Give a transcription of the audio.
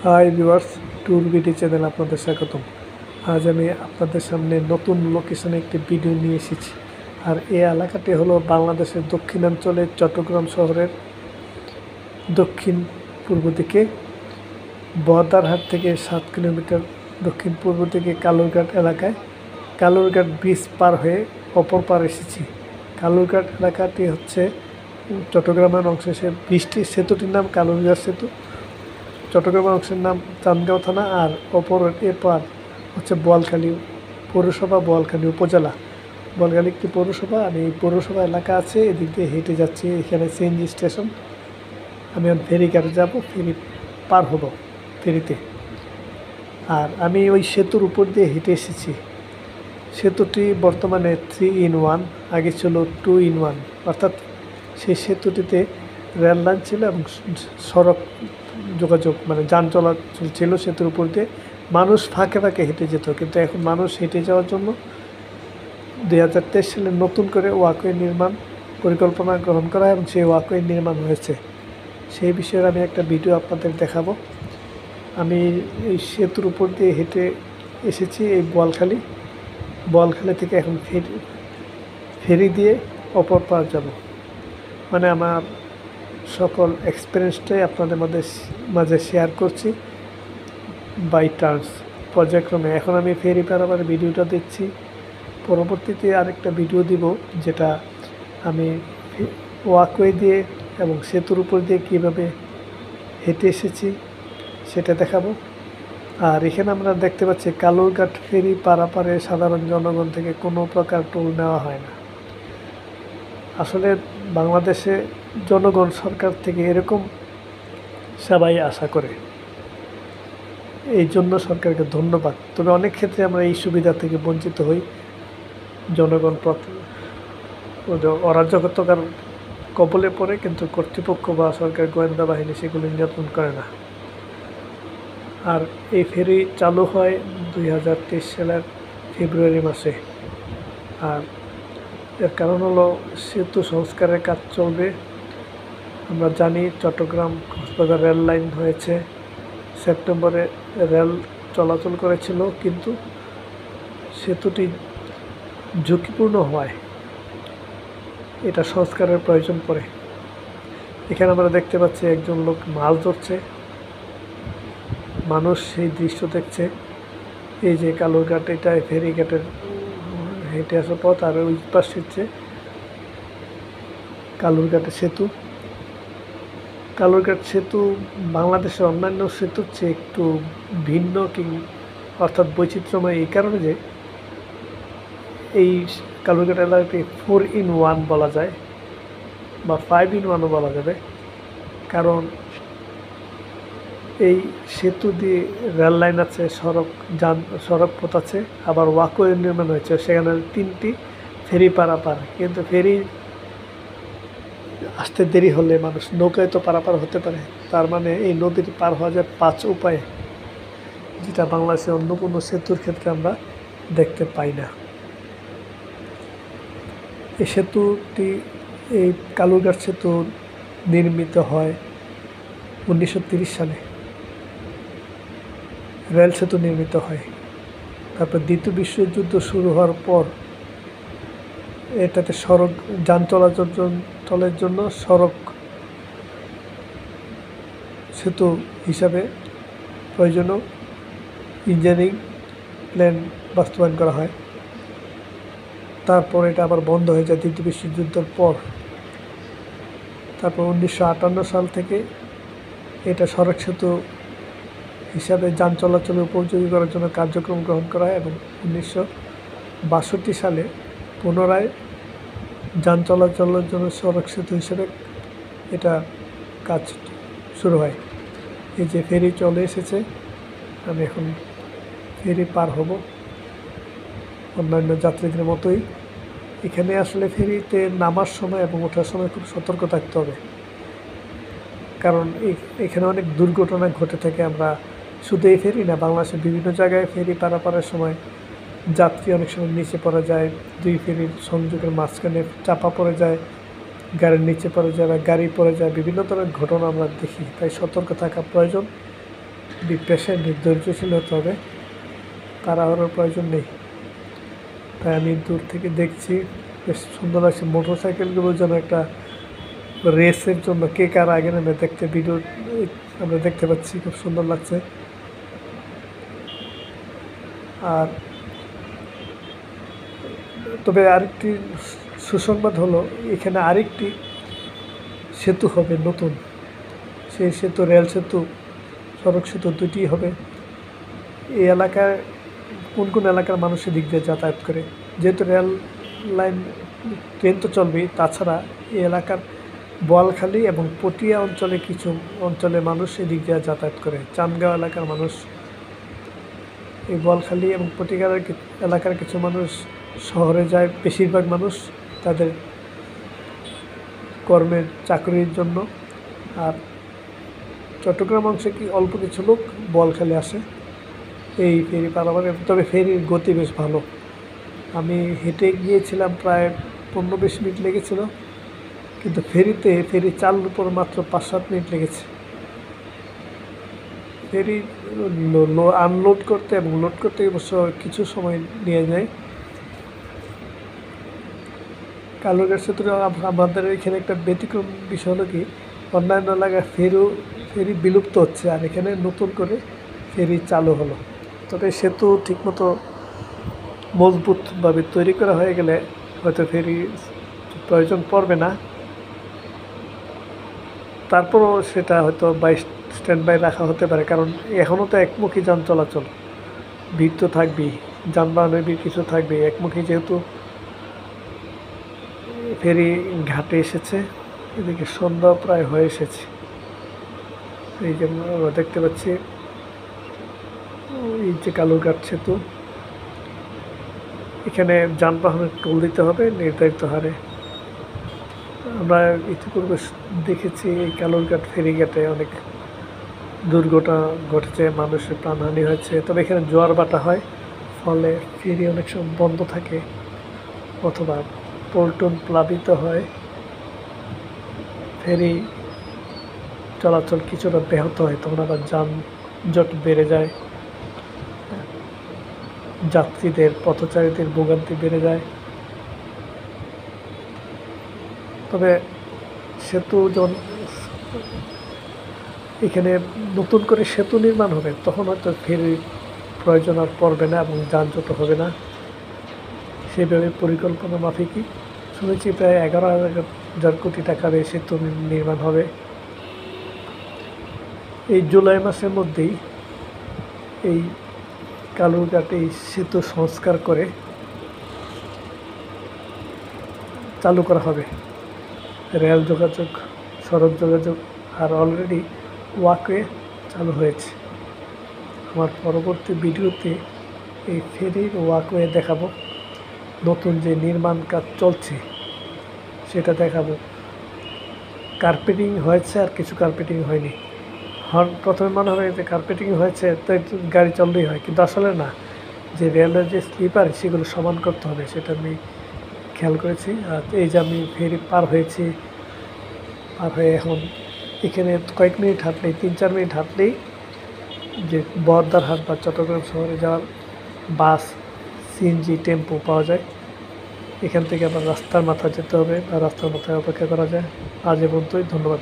Hi viewers, tour BD channel আপনাদের স্বাগতম। আজ আমি আপনাদের সামনে নতুন লোকেশনে একটি ভিডিও নিয়ে এসেছি। আর এই এলাকাটি হলো বাংলাদেশের দক্ষিণাঞ্চলের চট্টগ্রাম শহরের দক্ষিণ পূর্ব দিকে বহদ্দারহাট থেকে 7 কিলোমিটার দক্ষিণ পূর্ব দিকে কালুরঘাট এলাকায়। কালুরঘাট ব্রিজ পার হয়ে অপর পার এসেছি। কালুরঘাট এলাকাটি হচ্ছে চট্টগ্রামের অংশে, ব্রিজটির সেতুটির নাম কালুরঘাট সেতু। চট্টগ্রাম অংশের নাম চান্দগাঁও থানা, আর অপর এপার হচ্ছে বোয়ালখালী পৌরসভা, বোয়ালখালী উপজেলা। বোয়ালখালী একটি পৌরসভা। আমি এই পৌরসভা এলাকা আছে, এদিক দিয়ে হেঁটে যাচ্ছি। এখানে সিএনজি স্টেশন। আমি ফেরি ঘাটে যাব, ফেরি পার হব ফেরিতে। আর আমি ওই সেতুর উপর দিয়ে হেঁটে এসেছি। সেতুটি বর্তমানে 3-in-1, আগে ছিল 2-in-1, অর্থাৎ সেই সেতুটিতে রেল লাইন ছিল এবং সড়ক যোগাযোগ মানে যান চলাচল ছিল সেতুর উপর দিয়ে। মানুষ ফাঁকে ফাঁকে হেঁটে যেত, কিন্তু এখন মানুষ হেঁটে যাওয়ার জন্য 2023 সালে নতুন করে ওয়াকওয়ে নির্মাণ পরিকল্পনা গ্রহণ করা এবং সেই ওয়াকওয়ে নির্মাণ হয়েছে। সেই বিষয়ে আমি একটা ভিডিও আপনাদের দেখাবো। আমি এই সেতুর উপর দিয়ে হেঁটে এসেছি এই বোয়ালখালী থেকে এখন ফেরি দিয়ে অপর পার যাব। মানে আমার সকল এক্সপিরিয়েন্সটাই আপনাদের মাঝে শেয়ার করছি বাই টার্নস, পর্যায়ক্রমে। এখন আমি ফেরি পারাবার ভিডিওটা দিচ্ছি, পরবর্তীতে আরেকটা ভিডিও দিব যেটা আমি ওয়াকওয়ে দিয়ে এবং সেতুর উপর দিয়ে কীভাবে হেঁটে এসেছি সেটা দেখাবো। আর এখানে আমরা দেখতে পাচ্ছি কালুরঘাট ফেরি পারাপারে সাধারণ জনগণ থেকে কোনো প্রকার টোল নেওয়া হয় না। আসলে বাংলাদেশে জনগণ সরকার থেকে এরকম সেবাই আশা করে, এই জন্য সরকারকে ধন্যবাদ। তবে অনেক ক্ষেত্রে আমরা এই সুবিধা থেকে বঞ্চিত হই। জনগণ অরাজকতার কবলে পড়ে, কিন্তু কর্তৃপক্ষ বা সরকার গোয়েন্দা বাহিনী সেগুলি নিয়ন্ত্রণ করে না। আর এই ফেরি চালু হয় 2023 সালের ফেব্রুয়ারি মাসে। আর এর কারণ হলো সেতু সংস্কারের কাজ চলবে। আমরা জানি চট্টগ্রাম কক্সবাজার রেল লাইন হয়েছে, সেপ্টেম্বরে রেল চলাচল করেছিল, কিন্তু সেতুটি ঝুঁকিপূর্ণ হওয়ায় এটা সংস্কারের প্রয়োজন পড়ে। এখানে আমরা দেখতে পাচ্ছি একজন লোক মাছ ধরছে, মানুষ সেই দৃশ্য দেখছে। এই যে কালুরঘাট, এটা ফেরিঘাটের হেঁটে আসার পথ, আর ওই পাশে হচ্ছে কালুরঘাটের সেতু। কালুরঘাট সেতু বাংলাদেশের অন্যান্য সেতুর চেয়ে একটু ভিন্ন, অর্থাৎ বৈচিত্র্যময় এই কারণে যে এই কালুরঘাট এলাকাটি 4-in-1 বলা যায়, বা 5-in-1ও বলা যাবে। কারণ এই সেতু দিয়ে রেল লাইন আছে, সড়ক পথ আছে, আবার ওয়াকওয়ে নির্মাণ হয়েছে। সেখানে 3টি ফেরি পারাপার, কিন্তু ফেরি আসতে দেরি হলে মানুষ নৌকায় তো পারাপার হতে পারে। তার মানে এই নদীটি পার হওয়া যায় 5 উপায়ে, যেটা বাংলাদেশের অন্য কোনো সেতুর ক্ষেত্রে আমরা দেখতে পাই না। এই সেতুটি, এই কালুরঘাট সেতু নির্মিত হয় 1930 সালে। রেল সেতু নির্মিত হয়। তারপর দ্বিতীয় বিশ্বযুদ্ধ শুরু হওয়ার পর এটাতে যান চলাচলের জন্য সড়ক সেতু হিসাবে প্রয়োজনীয় ইঞ্জিনিয়ারিং প্ল্যান বাস্তবায়ন করা হয়। তারপর এটা আবার বন্ধ হয়ে যায় দ্বিতীয় বিশ্বযুদ্ধের পর। তারপর 1958 সাল থেকে এটা সড়ক সেতু হিসাবে যান চলাচলে উপযোগী করার জন্য কার্যক্রম গ্রহণ করা হয়, এবং 1962 সালে পুনরায় যান চলাচলের জন্য সড়ক সেতু হিসেবে এটা কাজ শুরু হয়। এই যে ফেরি চলে এসেছে, আমি এখন ফেরি পার হব অন্যান্য যাত্রীদের মতোই। এখানে আসলে ফেরিতে নামার সময় এবং ওঠার সময় খুব সতর্ক থাকতে হবে, কারণ এখানে অনেক দুর্ঘটনা ঘটে থাকে। আমরা শুধু এই ফেরি না, বাংলাদেশের বিভিন্ন জায়গায় ফেরি পারাপারের সময় যাত্রী অনেক সময় নিচে পড়ে যায়, দুই ফেরির সংযোগের মাঝখানে চাপা পড়ে যায়, গাড়ির নিচে পড়ে যায় বা গাড়ি পড়ে যায়। বিভিন্ন ধরনের ঘটনা আমরা দেখি, তাই সতর্ক থাকা প্রয়োজন। বি পেশেন্ট, ধৈর্যশীল হতে হবে, তাড়াহুড়োর প্রয়োজন নেই। তাই আমি দূর থেকে দেখছি, বেশ সুন্দর লাগছে। মোটরসাইকেলগুলো যেন একটা রেসের জন্য কে কার আগে নেমে দেখতে ভিডিও আমরা দেখতে পাচ্ছি, খুব সুন্দর লাগছে। আর তবে আরেকটি সুসংবাদ হলো, এখানে আরেকটি সেতু হবে নতুন। সেই সেতু রেল সেতু, সড়ক সেতু দুটি হবে। এই এলাকায় কোন কোন এলাকার মানুষ এদিক দিয়ে যাতায়াত করে, যেহেতু রেল লাইন, ট্রেন তো চলবেই, তাছাড়া এই এলাকার বোয়ালখালী এবং পটিয়া অঞ্চলে কিছু অঞ্চলে মানুষ এদিক দিয়ে যাতায়াত করে। চান্দগাঁও এলাকার মানুষ, এই বোয়ালখালী এবং পটিয়া এলাকার কিছু মানুষ শহরে যায়, বেশিরভাগ মানুষ তাদের কর্মের চাকরির জন্য। আর চট্টগ্রাম অংশে কি অল্প কিছু লোক বোয়ালখালী আসে এই ফেরি পারাপার। তবে ফেরির গতি বেশ ভালো। আমি হেঁটে গিয়েছিলাম, প্রায় 15-20 মিনিট লেগেছিল, কিন্তু ফেরি চালুর উপর মাত্র 5-7 মিনিট লেগেছে। ফেরি আনলোড করতে এবং লোড করতে অবশ্য কিছু সময় নিয়ে যায়। কালুরঘাট সেতুর আমাদের এখানে একটা ব্যতিক্রম বিষয় হলো কি, অন্যান্য এলাকায় ফেরি বিলুপ্ত হচ্ছে, আর এখানে নতুন করে ফেরি চালু হলো। তবে সেতু ঠিকমতো মজবুতভাবে তৈরি করা হয়ে গেলে হয়তো ফেরি প্রয়োজন পড়বে না। তারপরও সেটা হয়তো স্ট্যান্ড বাই রাখা হতে পারে, কারণ এখনও তো একমুখী যান চলাচল, ভিড় তো থাকবেই, যানবাহনের ভিড় কিছু থাকবেই। একমুখী যেহেতু ফেরি ঘাটে এসেছে, এদিকে সন্ধ্যা প্রায় হয়ে এসেছে। এই যে আমরা দেখতে পাচ্ছি এই যে কালুরঘাট সেতু, এখানে যানবাহনের টোল দিতে হবে নির্ধারিত হারে। আমরা ইতিপূর্বে দেখেছি এই কালুরঘাট ফেরিঘাটে অনেক দুর্ঘটনা ঘটেছে, মানুষের প্রাণহানি হয়েছে। তবে এখানে জোয়ার বাটা হয়, ফলে ফেরি অনেক সময় বন্ধ থাকে অথবা পল্টন প্লাবিত হয়, ফেরি চলাচল কিছুটা ব্যাহত হয়, তখন আবার যানজট বেড়ে যায়, যাত্রীদের পথচারীদের ভোগান্তি বেড়ে যায়। তবে সেতু যখন এখানে নতুন করে সেতু নির্মাণ হবে, তখন হয়তো ফেরির প্রয়োজন আর পড়বে না এবং যানজট হবে না। সেভাবে পরিকল্পনা মাফিকই শুনেছি প্রায় 11,000 কোটি টাকার এই সেতু নির্মাণ হবে। এই জুলাই মাসের মধ্যেই এই কালুরঘাটে এই সেতু সংস্কার করে চালু করা হবে, রেল যোগাযোগ, সড়ক যোগাযোগ, আর অলরেডি ওয়াকওয়ে চালু হয়েছে। আমার পরবর্তী ভিডিওতে এই ফেরির ওয়াকওয়ে দেখাবো, নতুন যে নির্মাণ কাজ চলছে সেটা দেখাবো। কার্পেটিং হয়েছে আর কিছু কার্পেটিং হয়নি। প্রথমে মনে হবে যে কার্পেটিং হয়েছে তাই গাড়ি চললেই হয়, কিন্তু আসলে না, যে রেলের যে স্লিপার সেগুলো সমান করতে হবে, সেটা আমি খেয়াল করেছি। আর এই যে আমি ফেরি পার হয়েছি, পার হয়ে এখন এখানে কয়েক মিনিট হাঁটলেই, 3-4 মিনিট হাঁটলেই যে বহদ্দারহাট বা চট্টগ্রাম শহরে যাওয়ার বাস, সিএনজি, টেম্পো পাওয়া যায়। এখান থেকে আবার রাস্তার মাথায় যেতে হবে বা রাস্তার মাথায় অপেক্ষা করা যায়। আজ এ পর্যন্তই, ধন্যবাদ।